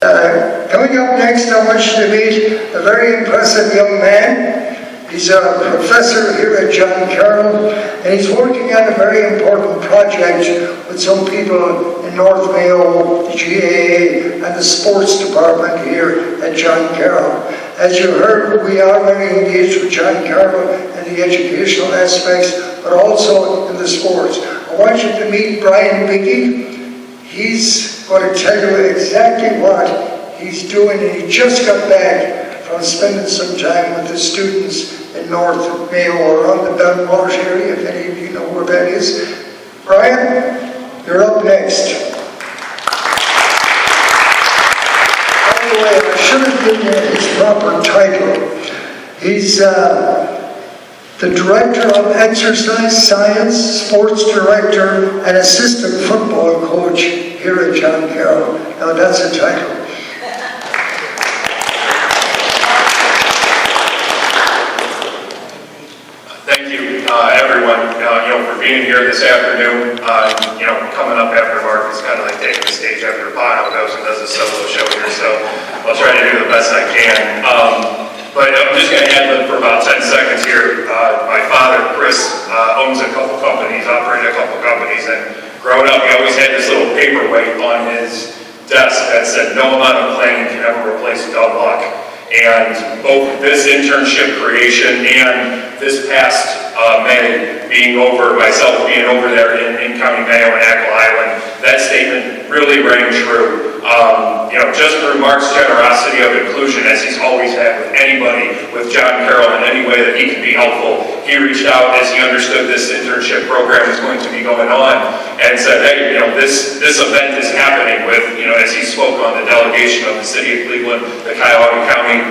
Coming up next, I want you to meet a very impressive young man. He's a professor here at John Carroll, and he's working on a very important project with some people in North Mayo, the GAA, and the sports department here at John Carroll. As you heard, we are very engaged with John Carroll in the educational aspects, but also in the sports. I want you to meet Bryan Beigie. He's going to tell you exactly what he's doing, and he just got back from spending some time with the students in North Mayo or around the Belmont area, if any of you know where that is. Bryan, you're up next. By the way, I should have given you his proper title. He's the Director of Exercise Science, Sports Director, and Assistant Football Coach here at John Carroll. Now that's a title. Thank you, everyone, for being here this afternoon. Coming up after Mark is kind of like taking the stage after Bono goes and does a solo show here, so I'll try to do the best I can. But I'm just going to handle it for about 10 seconds here. My father, Chris, owns a couple companies, operated a couple companies, and growing up, he always had this little paperweight on his desk that said, "No amount of playing can ever replace dumb luck." And both this internship creation and this past May, myself being over there in County Mayo and Carroll Island, that statement really rang true. Just through Mark's generosity of inclusion, as he's always had with anybody, with John Carroll in any way that he could be helpful, he reached out as he understood this internship program was going to be going on and said, "Hey, this event is happening with, as he spoke on the delegation of the City of Cleveland, the Cuyahoga County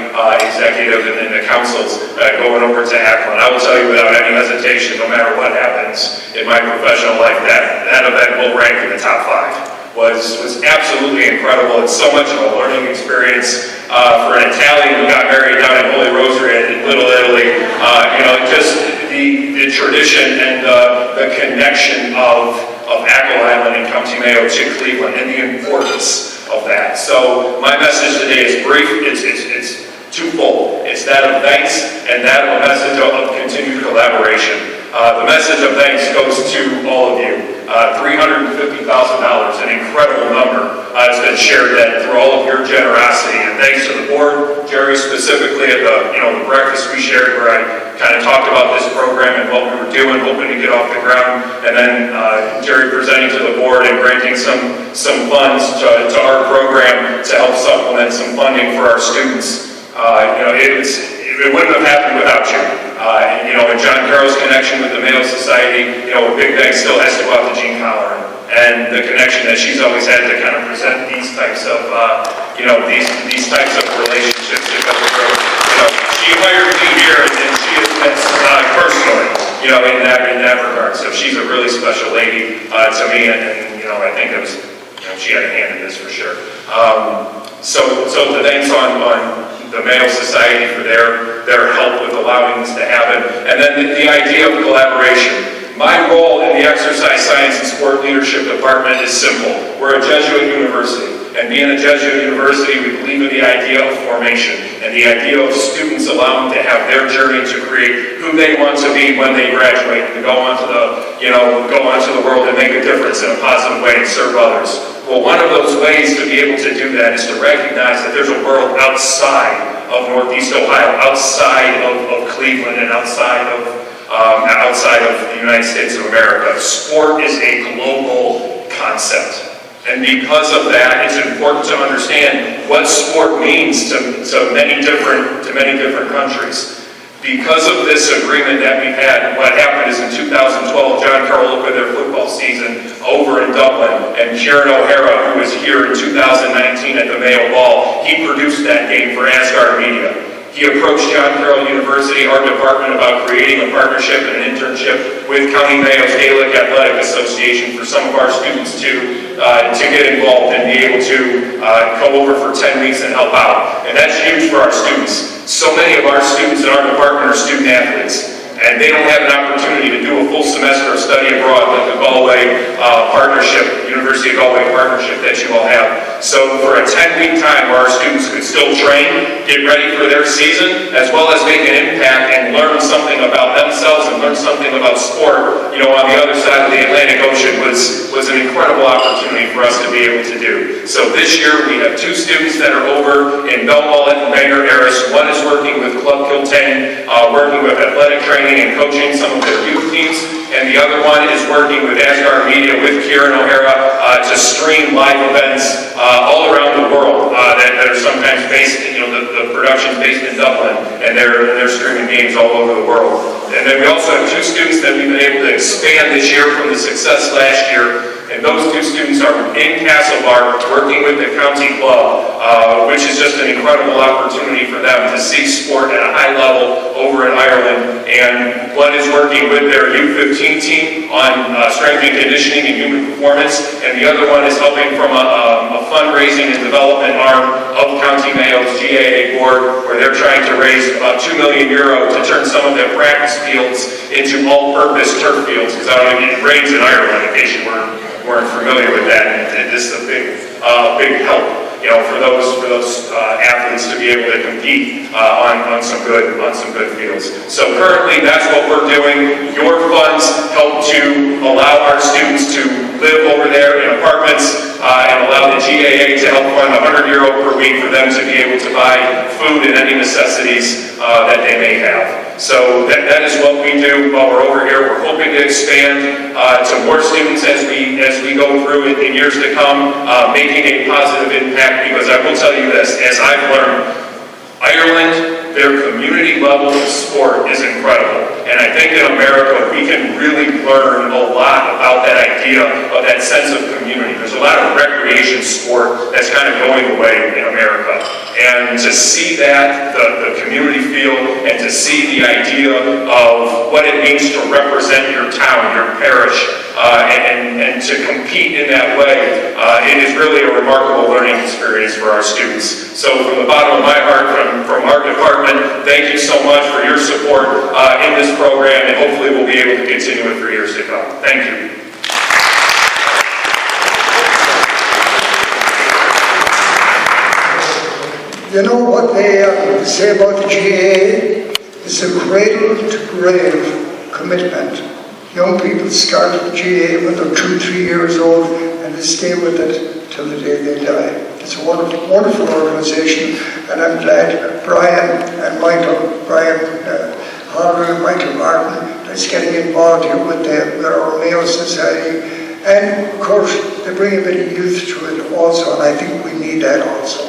executive and the councils going over to Carroll." And I will tell you without any hesitation, no matter what happens in my professional life, that event will rank in the top 5. Was absolutely incredible. It's so much of a learning experience for an Italian who got married down in Holy Rosary in Little Italy. Just the tradition and the connection of Carroll Island and County Mayo to Cleveland and the importance of that. So my message today is brief. It's twofold. It's that of thanks and that of a message of continued collaboration. The message of thanks goes to all of you. $350,000, an incredible number, has been shared that through all of your generosity. And thanks to the board, Jerry specifically at the breakfast we shared where I kind of talked about this program and what we were doing, hoping to get off the ground. And then Jerry presenting to the board and granting some funds to our program to help supplement some funding for our students. It wouldn't have happened without you. And John Carroll's connection with the Mayo Society, a big thanks still has to go out to Jean Collar and the connection that she's always had to kind of present these types of, these types of relationships. Because she hired me here, and she has been personally, in that regard. So she's a really special lady to me, and I think it was, she had a hand in this for sure. So the thanks on the Mayo Society for their help with allowing this to happen. And then the idea of collaboration. My role in the Exercise Science and Sport Leadership Department is simple. We're a Jesuit university. And being a Jesuit university, we believe in the idea of formation and the idea of students allowing to have their journey to create who they want to be when they graduate, to go onto the world and make a difference in a positive way and serve others. Well, one of those ways to be able to do that is to recognize that there's a world outside of Northeast Ohio, outside of Cleveland, and outside of the United States of America. Sport is a global concept. And because of that, it's important to understand what sport means to many different countries. Because of this agreement that we've had, what happened is in 2012, John Carroll opened their football season over in Dublin, and Kieran O'Hara, who was here in 2019 at the Mayo Ball, he produced that game for Asgard Media. He approached John Carroll University, our department, about creating a partnership and an internship with County Mayo's Gaelic Athletic Association for some of our students to get involved and be able to come over for 10 weeks and help out. And that's huge for our students. So many of our students in our department are student athletes. and they don't have an opportunity to do a full semester of study abroad like the Galway partnership, University of Galway partnership that you all have. So for a 10-week time where our students could still train, get ready for their season, as well as make an impact and learn something about themselves and learn something about sport, on the other side of the Atlantic Ocean was an incredible opportunity for us to be able to do. So this year we have 2 students that are over in Belmullet and Mayo Harris. One is working with Club Kiltane, working with athletic training and coaching some of their youth teams, and the other one is working with Asgard Media with Kieran O'Hara to stream live events all around the world that are sometimes based, the production's based in Dublin, and they're streaming games all over the world. And then we also have 2 students that we've been able to expand this year from the success last year, and those 2 students are in Castlebar working with the county club, which is just an incredible opportunity for them to see sport at a high level over in Ireland. And one is working with their U15 team on strength and conditioning and human performance, and the other one is helping from a fundraising and development arm of County Mayo's GAA board, where they're trying to raise about €2 million to turn some of their practice fields into all-purpose turf fields, because it rains in Ireland, in case you weren't familiar with that, and this is a big help, for those athletes to be able to compete on some good fields. So currently, that's what we're doing. Your funds help to allow our students to live over there in apartments and allow the GAA to help fund €100 per week for them to be able to buy food and any necessities that they may have. So that is what we do while we're over here. We're hoping to expand to more students as we go through in years to come, making a positive impact, because I will tell you this, as I've learned, Ireland, their community level of sport is incredible. And I think in America, we can really learn a lot about that idea of that sense of community. There's a lot of recreation sport that's kind of going away in America. And to see that, the community feel, and to see the idea of what it means to represent your town, your parish, and to compete in that way, it is really a remarkable learning experience for our students. So from the bottom of my heart, from our department, thank you so much for your support in this program, and hopefully we'll be able to continue it for years to come. Thank you. You know what they say about the GAA? It's a cradle-to-grave commitment. Young people start the GAA when they're 2-3 years old, and they stay with it till the day they die. It's a wonderful, wonderful organization, and I'm glad Bryan and Michael, Holler and Michael Martin, is getting involved here with our Mayo Society. And of course, they bring a bit of youth to it also, and I think we need that also.